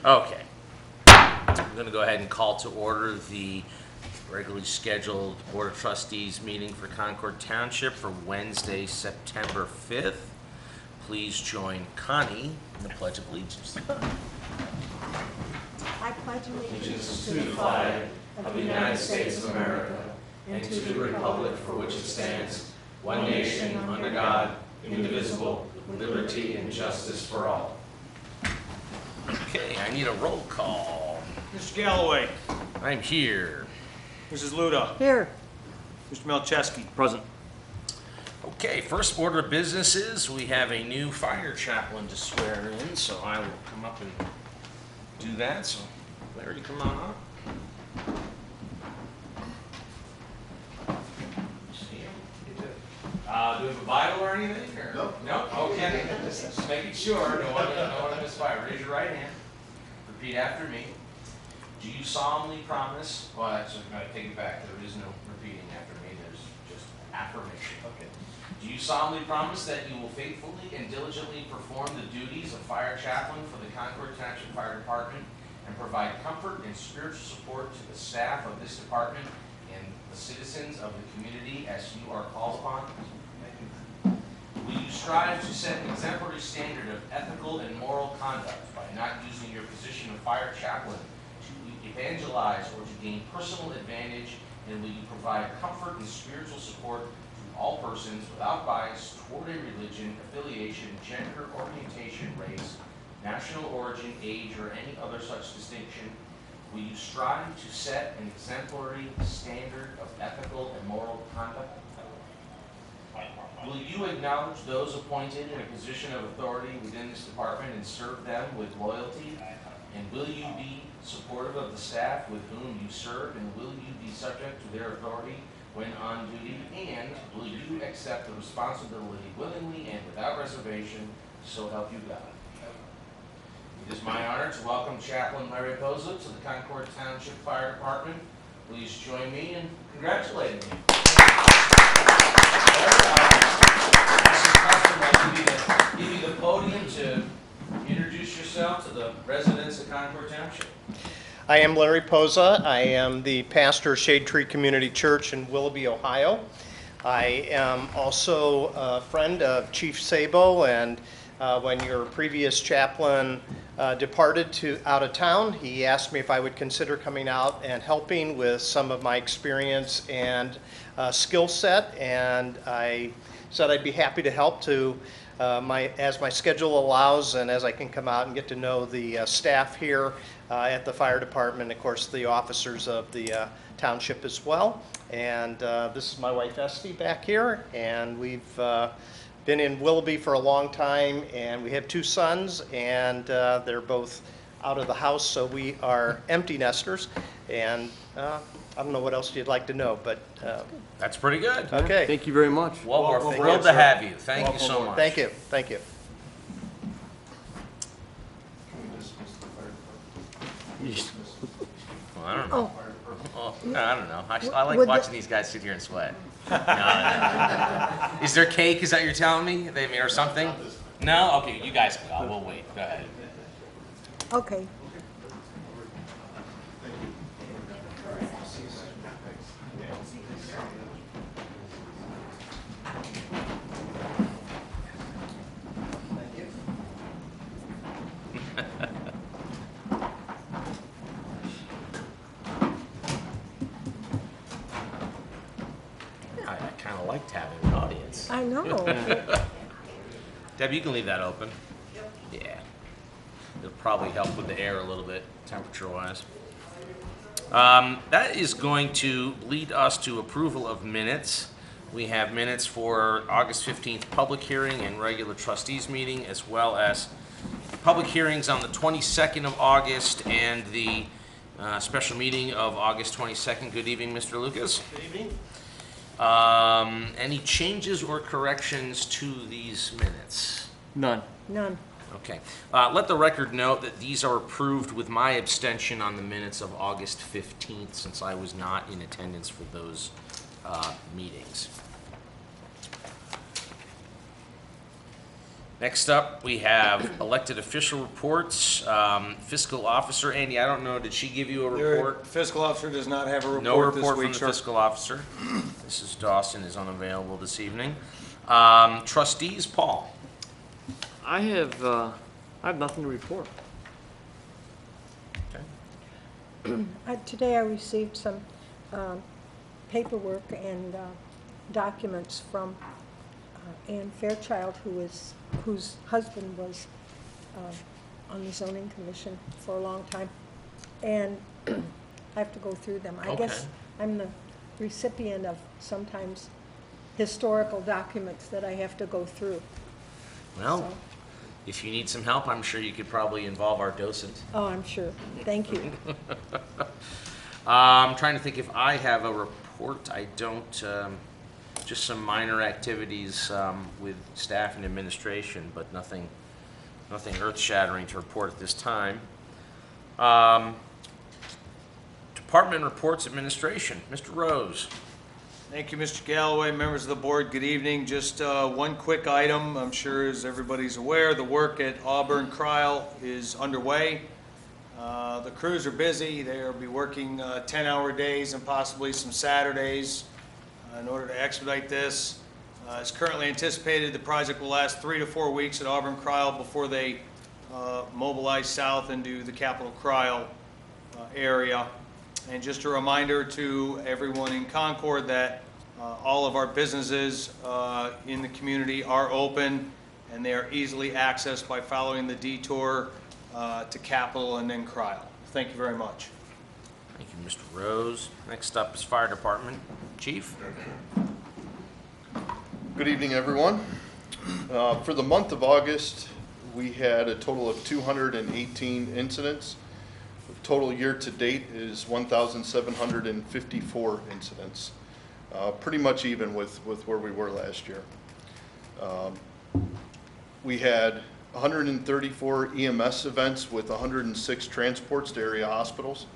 Okay. I'm going to go ahead and call to order the regularly scheduled Board of Trustees meeting for Concord Township for Wednesday, September 5th. Please join Connie in the Pledge of Allegiance. I pledge allegiance To the flag of the United States of America and to the republic for which it stands, one nation, under God, indivisible, with liberty and justice for all. Okay, I need a roll call. Mr. Galloway. I'm here. Mrs. Luda. Here. Mr. Melchesky. Present. Okay, first order of business is we have a new fire chaplain to swear in, so I will come up and do that. So, Larry, come on up. Do we have a Bible or anything? Or? Nope. Nope? Okay. Just making sure. No one to misfire. Raise your right hand. Repeat after me. Do you solemnly promise? Well, actually, I'm going to take it back. There is no repeating after me. There's just affirmation. Okay. Do you solemnly promise that you will faithfully and diligently perform the duties of fire chaplain for the Concord Township Fire Department and provide comfort and spiritual support to the staff of this department and the citizens of the community as you are called upon? Will you strive to set an exemplary standard of ethical and moral conduct by not using your position of fire chaplain to evangelize or to gain personal advantage? And will you provide comfort and spiritual support to all persons without bias toward a religion, affiliation, gender, orientation, race, national origin, age, or any other such distinction? Will you strive to set an exemplary standard of ethical and moral conduct? Will you acknowledge those appointed in a position of authority within this department and serve them with loyalty? And will you be supportive of the staff with whom you serve? And will you be subject to their authority when on duty? And will you accept the responsibility willingly and without reservation, so help you God? It is my honor to welcome Chaplain Larry Poza to the Concord Township Fire Department. Please join me in congratulating him. I'll give you the podium to introduce yourself to the residents of Concord Township. I am Larry Poza. I am the pastor of Shade Tree Community Church in Willoughby, Ohio. I am also a friend of Chief Sabo, and when your previous chaplain departed out of town, he asked me if I would consider coming out and helping with some of my experience and skill set, and I said I'd be happy to help as my schedule allows and as I can come out and get to know the staff here at the fire department, of course the officers of the township as well. And this is my wife Esty back here, and we've been in Willoughby for a long time, and we have two sons, and they're both out of the house, so we are empty nesters. And I don't know what else you'd like to know, but That's pretty good. okay. Thank you very much. Well, we're Welcome thrilled aboard, to sir. have you. Thank you so Welcome. much. Thank you. Thank you. Well, I don't know. Oh, I don't know. I like Would watching these guys sit here and sweat. No. Is there cake? Is that what you're telling me? Or something? No? Okay, you guys go. We'll wait. Go ahead. Okay. I kind of liked having an audience. I know. Deb, you can leave that open. Yeah. It'll probably help with the air a little bit, temperature-wise. That is going to lead us to approval of minutes. We have minutes for August 15th public hearing and regular trustees meeting, as well as public hearings on the 22nd of August and the special meeting of August 22nd. Good evening, Mr. Lucas. Good evening. Any changes or corrections to these minutes? None. None. Okay. Let the record note that these are approved with my abstention on the minutes of August 15th, since I was not in attendance for those meetings. Next up, we have elected official reports. Fiscal officer, Andy, I don't know, did she give you a report? Fiscal officer does not have a report No this report from week, the sir. fiscal officer. Mrs. Dawson is unavailable this evening. Trustees, Paul. I have nothing to report. Today I received some paperwork and documents from Ann Fairchild, whose husband was on the zoning commission for a long time. And I have to go through them. I guess I'm the recipient of sometimes historical documents that I have to go through. Well, So- if you need some help, I'm sure you could probably involve our docent. Oh, I'm sure. Thank you. I'm trying to think if I have a report. I don't, just some minor activities with staff and administration, but nothing earth-shattering to report at this time. Department reports, administration. Mr. Rose. Thank you, Mr. Galloway, members of the board, good evening. Just one quick item. I'm sure as everybody's aware, the work at Auburn Cryle is underway. The crews are busy. They'll be working 10-hour days and possibly some Saturdays in order to expedite this. As currently anticipated, the project will last 3 to 4 weeks at Auburn Cryle before they mobilize south into the Capitol Cryle area. And just a reminder to everyone in Concord that all of our businesses in the community are open and they are easily accessed by following the detour to Capitol and then Cryle. Thank you very much. Thank you, Mr. Rose. Next up is Fire Department. Chief? Good evening, everyone. For the month of August, we had a total of 218 incidents. The total year-to-date is 1,754 incidents. Pretty much even with where we were last year. We had 134 EMS events with 106 transports to area hospitals.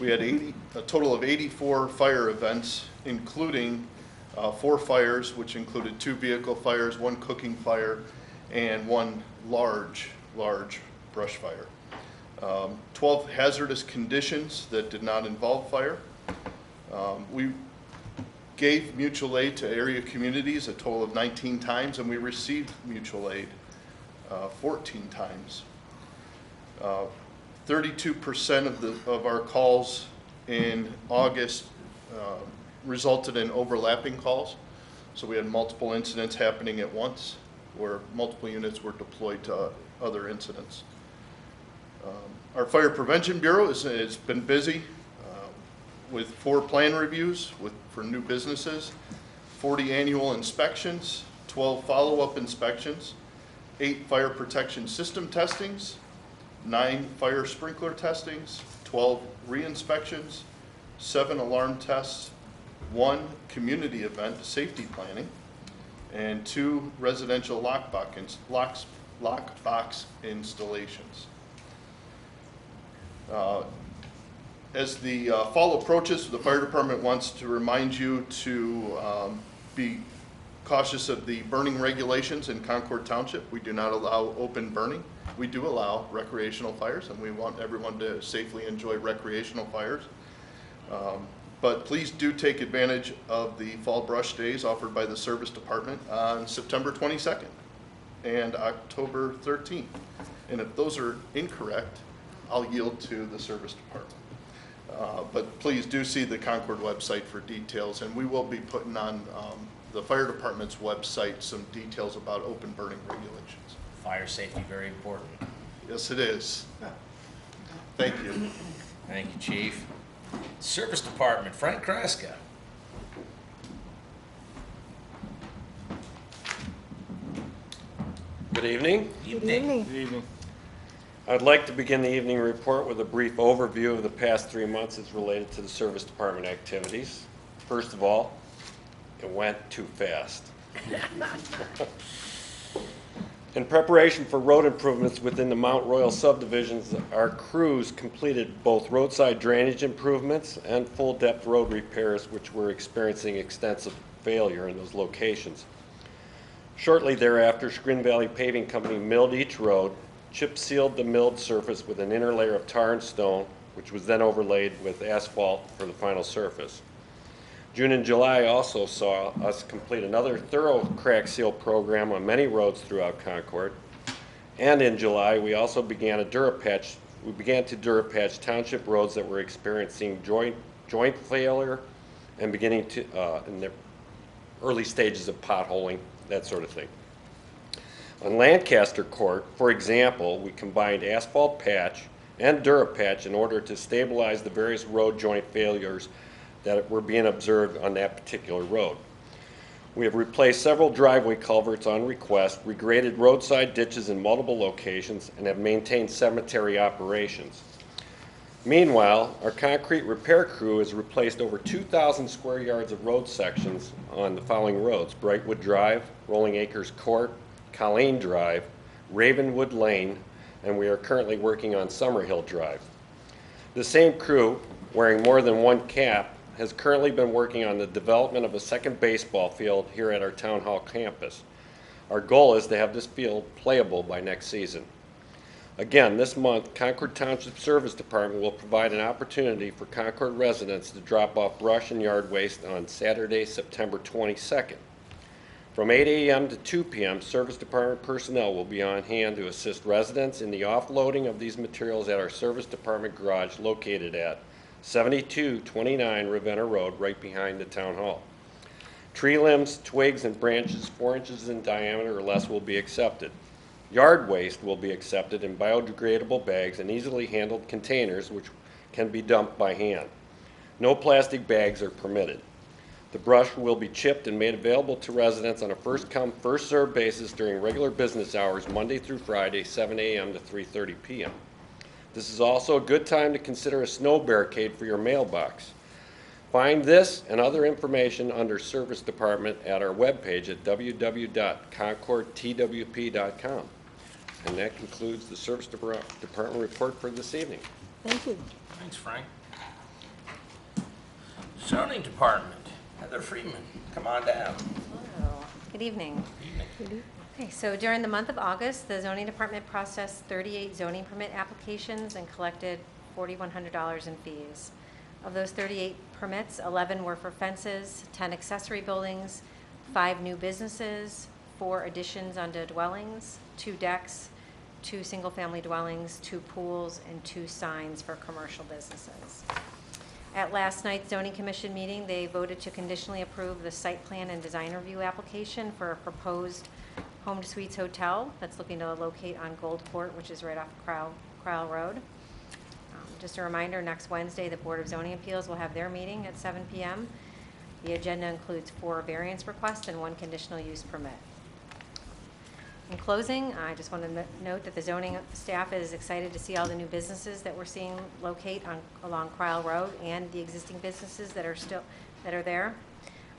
We had a total of 84 fire events, including 4 fires, which included 2 vehicle fires, 1 cooking fire, and 1 large brush fire. 12 hazardous conditions that did not involve fire. We gave mutual aid to area communities a total of 19 times, and we received mutual aid 14 times. 32% of our calls in August resulted in overlapping calls. So we had multiple incidents happening at once where multiple units were deployed to other incidents. Our Fire Prevention Bureau has been busy with 4 plan reviews for new businesses, 40 annual inspections, 12 follow-up inspections, 8 fire protection system testings, 9 fire sprinkler testings, 12 re-inspections, 7 alarm tests, 1 community event safety planning, and 2 residential lockbox installations. As the fall approaches, the fire department wants to remind you to be cautious of the burning regulations in Concord Township. We do not allow open burning. We do allow recreational fires, and we want everyone to safely enjoy recreational fires. But please do take advantage of the fall brush days offered by the service department on September 22nd and October 13th. And if those are incorrect, I'll yield to the service department. But please do see the Concord website for details, and we will be putting on the fire department's website some details about open burning regulations. Fire safety, very important. Yes, it is. Thank you. Thank you, Chief. Service Department, Frank Kraska. Good evening. Good evening. Good evening. I'd like to begin the evening report with a brief overview of the past 3 months as related to the Service Department activities. First of all, it went too fast. In preparation for road improvements within the Mount Royal subdivisions, our crews completed both roadside drainage improvements and full-depth road repairs, which were experiencing extensive failure in those locations. Shortly thereafter, Scrin Valley Paving Company milled each road, chip sealed the milled surface with an inner layer of tar and stone, which was then overlaid with asphalt for the final surface. June and July also saw us complete another thorough crack seal program on many roads throughout Concord. And in July, we also began to Durapatch township roads that were experiencing joint failure and beginning to, in the early stages of potholing, that sort of thing. On Lancaster Court, for example, we combined asphalt patch and Durapatch in order to stabilize the various road joint failures that were being observed on that particular road. We have replaced several driveway culverts on request, regraded roadside ditches in multiple locations, and have maintained cemetery operations. Meanwhile, our concrete repair crew has replaced over 2,000 square yards of road sections on the following roads: Brightwood Drive, Rolling Acres Court, Colleen Drive, Ravenwood Lane, and we are currently working on Summerhill Drive. The same crew, wearing more than one cap, has currently been working on the development of a second baseball field here at our Town Hall campus. Our goal is to have this field playable by next season. Again, this month, Concord Township Service Department will provide an opportunity for Concord residents to drop off brush and yard waste on Saturday, September 22nd. From 8 a.m. to 2 p.m., Service Department personnel will be on hand to assist residents in the offloading of these materials at our Service Department garage located at 7229 Ravenna Road, right behind the Town Hall. Tree limbs, twigs, and branches 4 inches in diameter or less will be accepted. Yard waste will be accepted in biodegradable bags and easily handled containers, which can be dumped by hand. No plastic bags are permitted. The brush will be chipped and made available to residents on a first-come, first-served basis during regular business hours, Monday through Friday, 7 a.m. to 3:30 p.m. This is also a good time to consider a snow barricade for your mailbox. Find this and other information under Service Department at our webpage at www.concordtwp.com. And that concludes the Service Department report for this evening. Thank you. Thanks, Frank. Zoning Department, Heather Freeman, come on down. Hello. Good evening. Okay, so during the month of August, the zoning department processed 38 zoning permit applications and collected $4,100 in fees. Of those 38 permits, 11 were for fences, 10 accessory buildings, 5 new businesses, 4 additions onto dwellings, 2 decks, 2 single-family dwellings, 2 pools, and 2 signs for commercial businesses. At last night's zoning commission meeting, they voted to conditionally approve the site plan and design review application for a proposed Home to Suites Hotel that's looking to locate on Gold Court, which is right off Crowell Road. Just a reminder, next Wednesday, the Board of Zoning Appeals will have their meeting at 7 p.m. The agenda includes 4 variance requests and 1 conditional use permit. In closing, I just want to note that the zoning staff is excited to see all the new businesses that we're seeing locate along Crowell Road and the existing businesses that are there.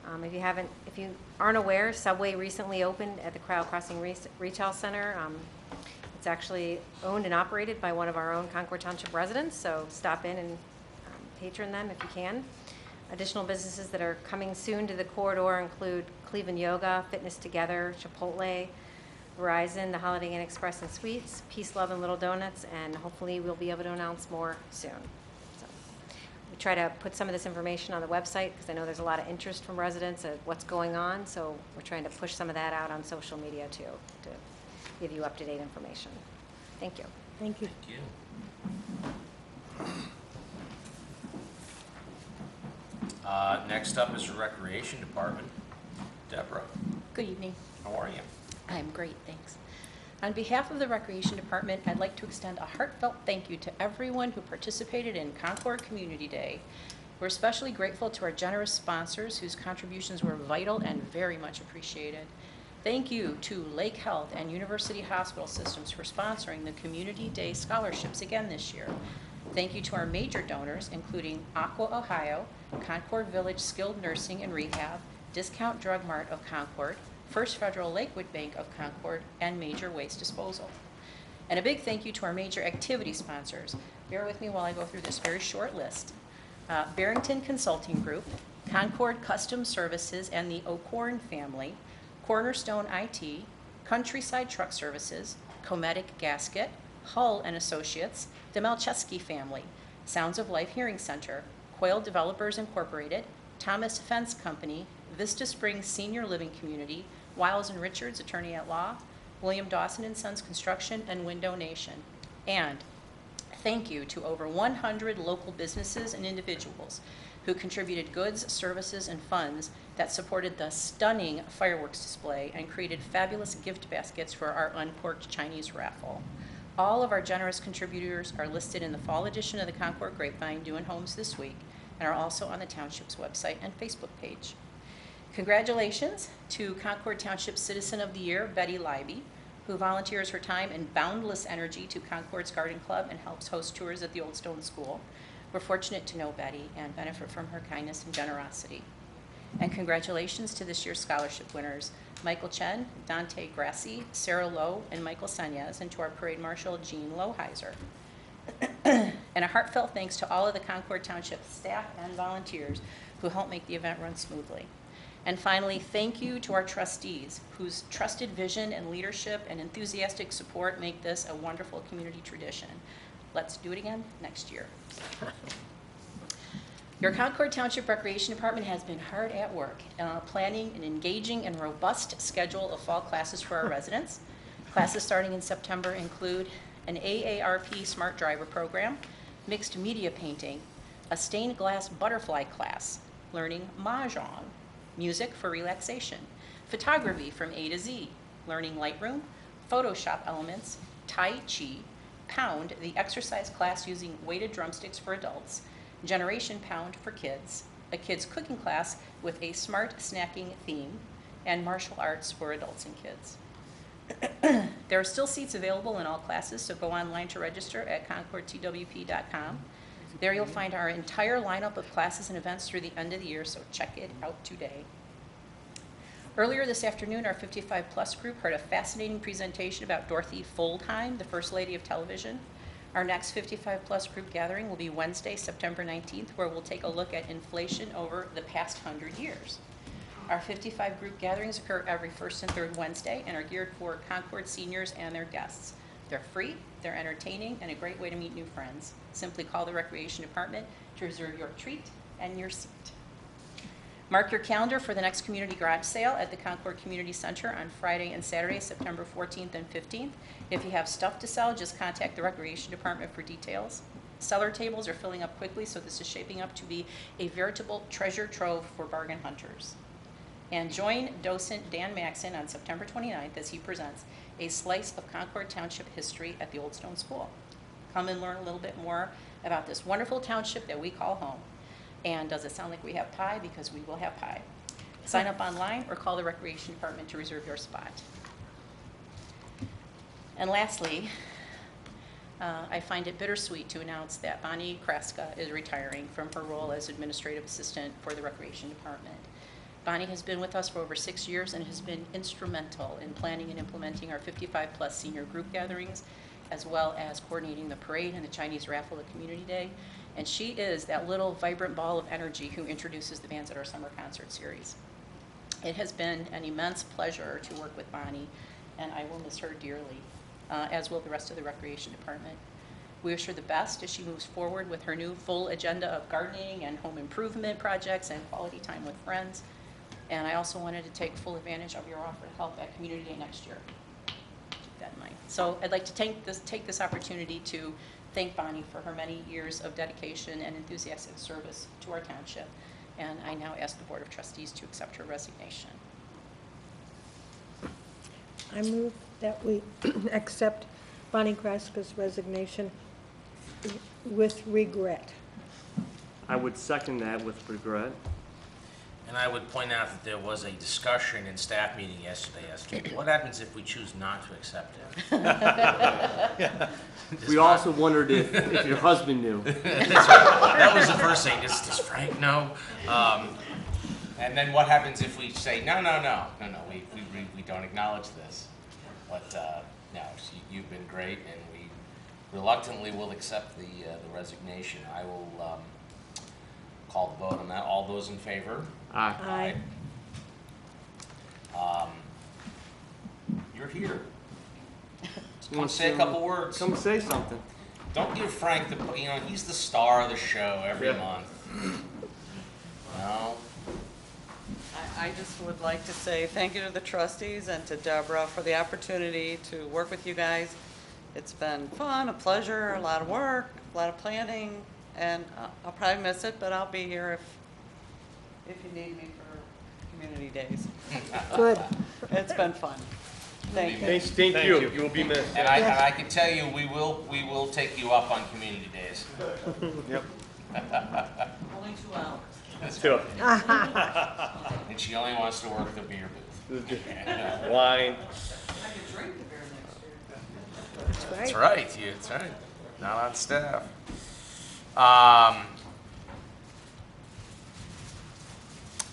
If you aren't aware, Subway recently opened at the Crowell Crossing Retail Center. It's actually owned and operated by one of our own Concord Township residents, so stop in and patron them if you can. Additional businesses that are coming soon to the corridor include Cleveland Yoga, Fitness Together, Chipotle, Verizon, the Holiday Inn Express and Suites, Peace, Love, and Little Donuts, and hopefully we'll be able to announce more soon. So we try to put some of this information on the website because I know there's a lot of interest from residents of what's going on, so we're trying to push some of that out on social media too, to give you up-to-date information. Thank you. Thank you. Thank you. Next up is the Recreation Department. Deborah, Good evening. how are you? I'm great, thanks. On behalf of the Recreation Department, I'd like to extend a heartfelt thank you to everyone who participated in Concord Community Day. We're especially grateful to our generous sponsors whose contributions were vital and very much appreciated. Thank you to Lake Health and University Hospital Systems for sponsoring the Community Day scholarships again this year. Thank you to our major donors, including Aqua Ohio, Concord Village Skilled Nursing and Rehab, Discount Drug Mart of Concord, First Federal Lakewood Bank of Concord, and Major Waste Disposal. And a big thank you to our major activity sponsors. Bear with me while I go through this very short list. Barrington Consulting Group, Concord Custom Services and the O'Corn family, Cornerstone IT, Countryside Truck Services, Cometic Gasket, Hull and Associates, the Malcheski family, Sounds of Life Hearing Center, Quail Developers Incorporated, Thomas Fence Company, Vista Springs Senior Living Community, Wiles and Richards, Attorney at Law, William Dawson and Sons Construction, and Window Nation. And thank you to over 100 local businesses and individuals who contributed goods, services, and funds that supported the stunning fireworks display and created fabulous gift baskets for our uncorked Chinese raffle. All of our generous contributors are listed in the fall edition of the Concord Grapevine Doing Homes this week and are also on the Township's website and Facebook page. Congratulations to Concord Township Citizen of the Year, Betty Leiby, who volunteers her time and boundless energy to Concord's Garden Club and helps host tours at the Old Stone School. We're fortunate to know Betty and benefit from her kindness and generosity. And congratulations to this year's scholarship winners, Michael Chen, Dante Grassi, Sarah Lowe, and Michael Sanchez, and to our parade marshal, Jean Loheiser. And a heartfelt thanks to all of the Concord Township staff and volunteers who helped make the event run smoothly. And finally, thank you to our trustees, whose trusted vision and leadership and enthusiastic support make this a wonderful community tradition. Let's do it again next year. Your Concord Township Recreation Department has been hard at work planning an engaging and robust schedule of fall classes for our residents. Classes starting in September include an AARP Smart Driver program, mixed media painting, a stained glass butterfly class, learning Mahjong, music for relaxation, photography from A to Z, learning Lightroom, Photoshop elements, Tai Chi, Pound, the exercise class using weighted drumsticks for adults, Generation Pound for kids, a kids cooking class with a smart snacking theme, and martial arts for adults and kids. There are still seats available in all classes, so go online to register at concordtwp.com. There you'll find our entire lineup of classes and events through the end of the year, so check it out today. Earlier this afternoon, our 55 Plus group heard a fascinating presentation about Dorothy Foldheim, the First Lady of Television. Our next 55 Plus group gathering will be Wednesday, September 19th, where we'll take a look at inflation over the past 100 years. Our 55 group gatherings occur every first and third Wednesday and are geared for Concord seniors and their guests. They're free, they're entertaining, and a great way to meet new friends. Simply call the Recreation Department to reserve your treat and your seat. Mark your calendar for the next community garage sale at the Concord Community Center on Friday and Saturday, September 14th and 15th. If you have stuff to sell, just contact the Recreation Department for details. Seller tables are filling up quickly, so this is shaping up to be a veritable treasure trove for bargain hunters. And join docent Dan Maxon on September 29th as he presents a slice of Concord Township history at the Old Stone School. Come and learn a little bit more about this wonderful township that we call home. And does it sound like we have pie? Because we will have pie. Sign up online or call the Recreation Department to reserve your spot. And lastly, I find it bittersweet to announce that Bonnie Kraska is retiring from her role as Administrative Assistant for the Recreation Department. Bonnie has been with us for over 6 years and has been instrumental in planning and implementing our 55 Plus senior group gatherings, as well as coordinating the parade and the Chinese raffle at Community Day. And she is that little vibrant ball of energy who introduces the bands at our summer concert series. It has been an immense pleasure to work with Bonnie, and I will miss her dearly, as will the rest of the Recreation Department. We wish her the best as she moves forward with her new full agenda of gardening and home improvement projects and quality time with friends. And I also wanted to take full advantage of your offer to help at Community Day next year. Keep that in mind. So I'd like to take this opportunity to thank Bonnie for her many years of dedication and enthusiastic service to our township. And I now ask the Board of Trustees to accept her resignation. I move that we accept Bonnie Kraska's resignation with regret. I would second that with regret. And I would point out that there was a discussion in staff meeting yesterday as to what happens if we choose not to accept it. We also wondered if your husband knew. That was the first thing. Does Frank know? And then what happens if we say, no, we don't acknowledge this. But no, you've been great, and we reluctantly will accept the resignation. I will call the vote on that. All those in favor? Aye. Aye. you're here. Come say a couple words. Come say something. Don't give Frank the, he's the star of the show every Yeah. month. No? I just would like to say thank you to the trustees and to Deborah for the opportunity to work with you guys. It's been fun, a pleasure, a lot of work, a lot of planning, and I'll probably miss it, but I'll be here if you need me for community days. Good. It's been fun. Thank you. Thank you. You will be missed. And I can tell you, we will take you up on community days. Yep. Only 2 hours. Let's do it. And she only wants to work the beer booth. Wine. I could drink the beer next year. That's right. That's right, that's right. Not on staff.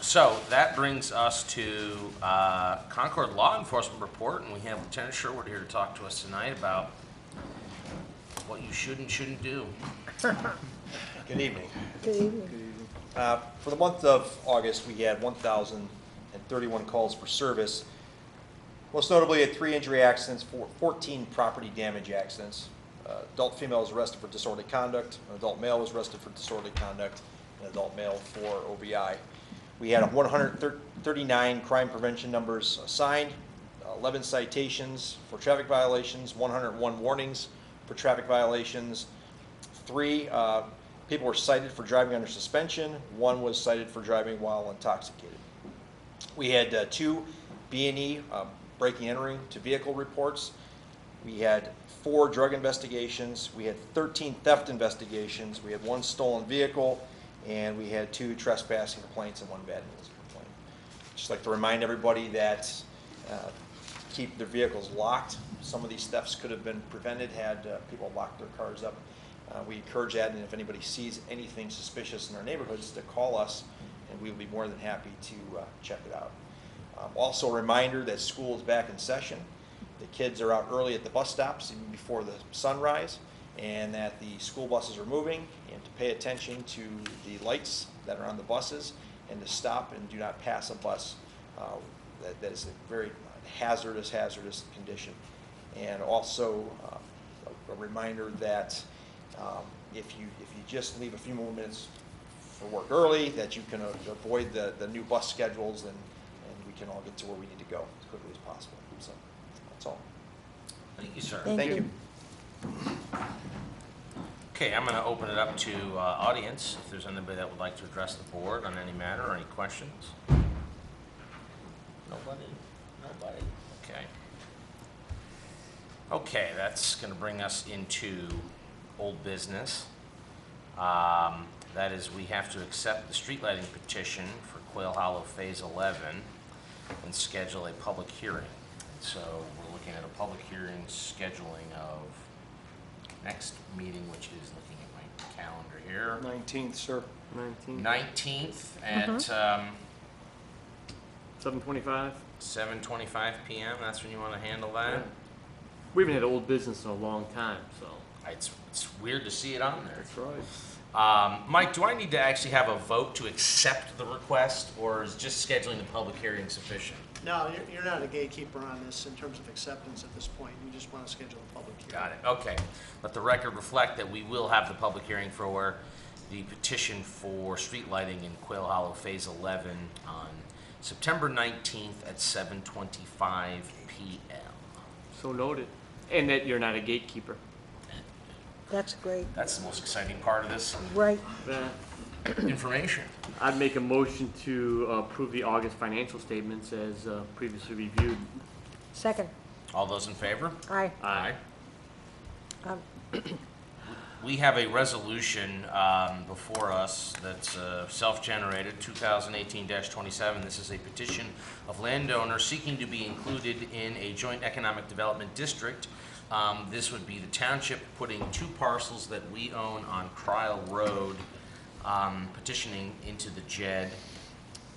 So that brings us to Concord Law Enforcement Report, and we have Lieutenant Sherwood here to talk to us tonight about what you should and shouldn't do. Good evening. Good evening. For the month of August, we had 1,031 calls for service. Most notably, had 3 injury accidents, 14 property damage accidents. Adult female was arrested for disorderly conduct. An adult male was arrested for disorderly conduct. An adult male for OVI. We had 139 crime prevention numbers assigned, 11 citations for traffic violations, 101 warnings for traffic violations. 3 people were cited for driving under suspension. 1 was cited for driving while intoxicated. We had 2 B&E breaking and entering to vehicle reports. We had 4 drug investigations. We had 13 theft investigations. We had 1 stolen vehicle, and we had 2 trespassing complaints and 1 bad news complaint. Just like to remind everybody that keep their vehicles locked. Some of these thefts could have been prevented had people locked their cars up. We encourage that, and if anybody sees anything suspicious in our neighborhoods, to call us, and we will be more than happy to check it out. Also a reminder that school is back in session. The kids are out early at the bus stops, even before the sunrise, and that the school buses are moving, and to pay attention to the lights that are on the buses, and to stop and do not pass a bus. That is a very hazardous condition. And also a reminder that if you just leave a few more minutes for work early, that you can avoid the new bus schedules, and we can all get to where we need to go as quickly as possible. So that's all. Thank you, sir. Thank you. Okay, I'm going to open it up to audience, if there's anybody that would like to address the board on any matter or any questions. Nobody? Okay. Okay, that's going to bring us into old business. That is, we have to accept the street lighting petition for Quail Hollow Phase 11 and schedule a public hearing. So we're looking at a public hearing scheduling of next meeting, which is looking at my calendar here. 19th, sir. 19th at 7:25. 7:25 p.m. That's when you want to handle that? Yeah. We haven't had old business in a long time, so. It's weird to see it on there. That's right. Mike, do I need to actually have a vote to accept the request, or is just scheduling the public hearing sufficient? No, you're not a gatekeeper on this in terms of acceptance at this point. You just want to schedule a public hearing. Got it, okay. Let the record reflect that we will have the public hearing for the petition for street lighting in Quail Hollow Phase 11 on September 19th at 7:25 p.m. So noted. And that you're not a gatekeeper. That's great. That's the most exciting part of this Right. information. I'd make a motion to approve the August financial statements as previously reviewed. Second. All those in favor? Aye. Aye. Um, We have a resolution before us that's self-generated, 2018-27. This is a petition of landowners seeking to be included in a joint economic development district. This would be the township putting 2 parcels that we own on Cryle Road, petitioning into the JED.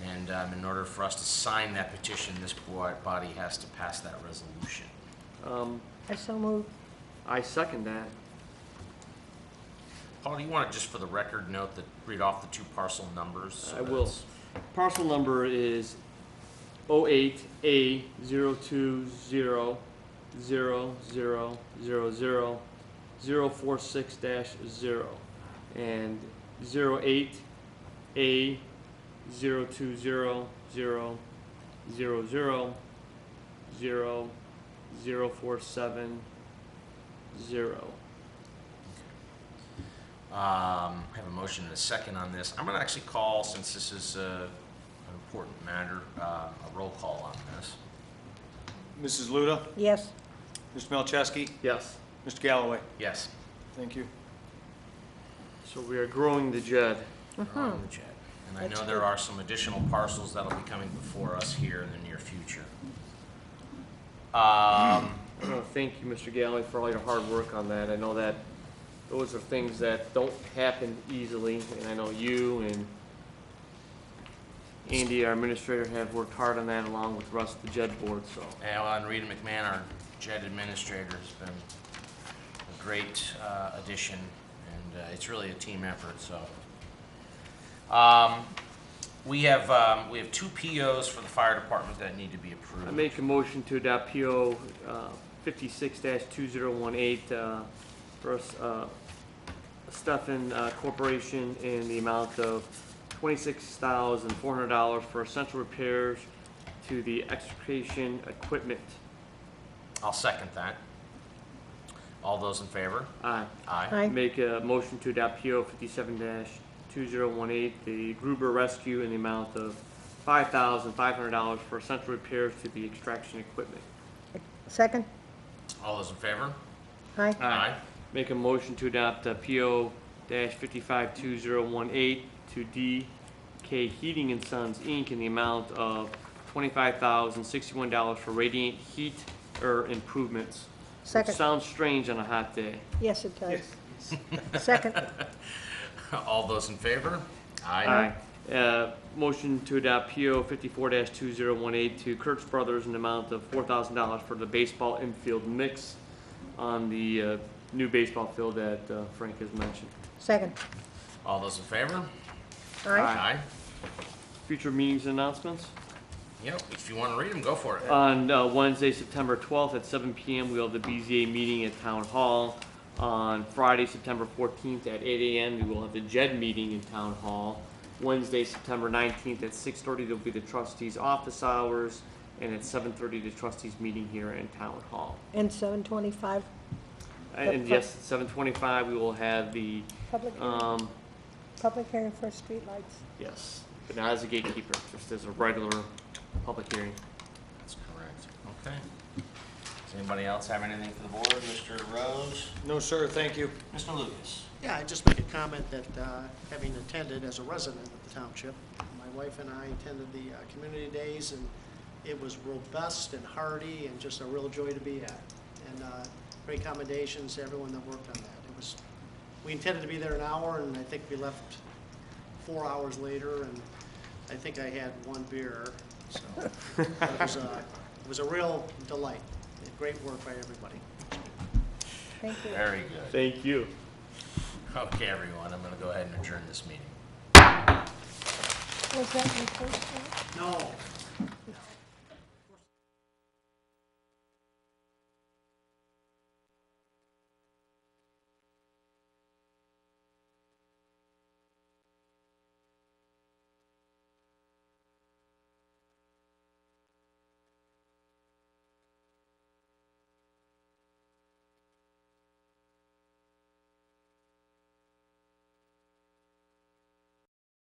And in order for us to sign that petition, this body has to pass that resolution. I so moved. I second that. Paul, do you want to just for the record note that read off the 2 parcel numbers? I will. Parcel number is 08A020000046-0 and 08A02000000470. I have a motion and a second on this. I'm gonna actually call, since this is an important matter, a roll call on this. Mrs. Luda? Yes. Mr. Malcheski? Yes. Mr. Galloway? Yes. Thank you. So we are growing the JED. On the jet. And I That's know there good. are some additional parcels that'll be coming before us here in the near future. I want to thank you, Mr. Galloway, for all your hard work on that. I know that those are things that don't happen easily, and I know you and Andy, our administrator, have worked hard on that along with the rest of the JED board, so. And Rita McMahon, our JED administrator, has been a great addition, and it's really a team effort, so. We have two POs for the fire department that need to be approved. I make a motion to adopt PO 56-2018 for Stephan Corporation in the amount of $26,400 for essential repairs to the extrication equipment. I'll second that. All those in favor? Aye. Aye. Make a motion to adopt PO 57-2018, the Gruber Rescue in the amount of $5,500 for essential repairs to the extraction equipment. Second? All those in favor? Aye. Aye. Make a motion to adopt PO 55-2018 to DK Heating and Sons, Inc. in the amount of $25,061 for radiant heat improvements. Second. Which sounds strange on a hot day. Yes, it does. Second? All those in favor? Aye. Motion to adopt PO 54-2018 to Kurtz Brothers in the amount of $4,000 for the baseball infield mix on the new baseball field that Frank has mentioned. Second? All those in favor? Aye. Aye. Future meetings and announcements. Yep, if you want to read them, go for it. On Wednesday, September 12th at 7 p.m., we'll have the BZA meeting at Town Hall. On Friday, September 14th at 8 a.m., we will have the JED meeting in Town Hall. Wednesday, September 19th at 6:30, there'll be the trustees' office hours, and at 7:30, the trustees' meeting here in Town Hall. And 7:25? And yes, at 7:25, we will have the, Public hearing, public hearing for streetlights. yes, but not as a gatekeeper, just as a regular public hearing. That's correct. Okay. Does anybody else have anything for the board? Mr. Rose? No, sir, thank you. Mr. Lucas? Yeah, I'd just make a comment that, having attended as a resident of the township, my wife and I attended the community days, and it was robust and hearty and just a real joy to be at. And great commendations to everyone that worked on that. It was, we intended to be there an hour, and I think we left 4 hours later, and I think I had one beer, so it was a real delight. Great work by everybody. Thank you. Very good. Thank you. Okay, everyone, I'm going to go ahead and adjourn this meeting. Was that your first one? No,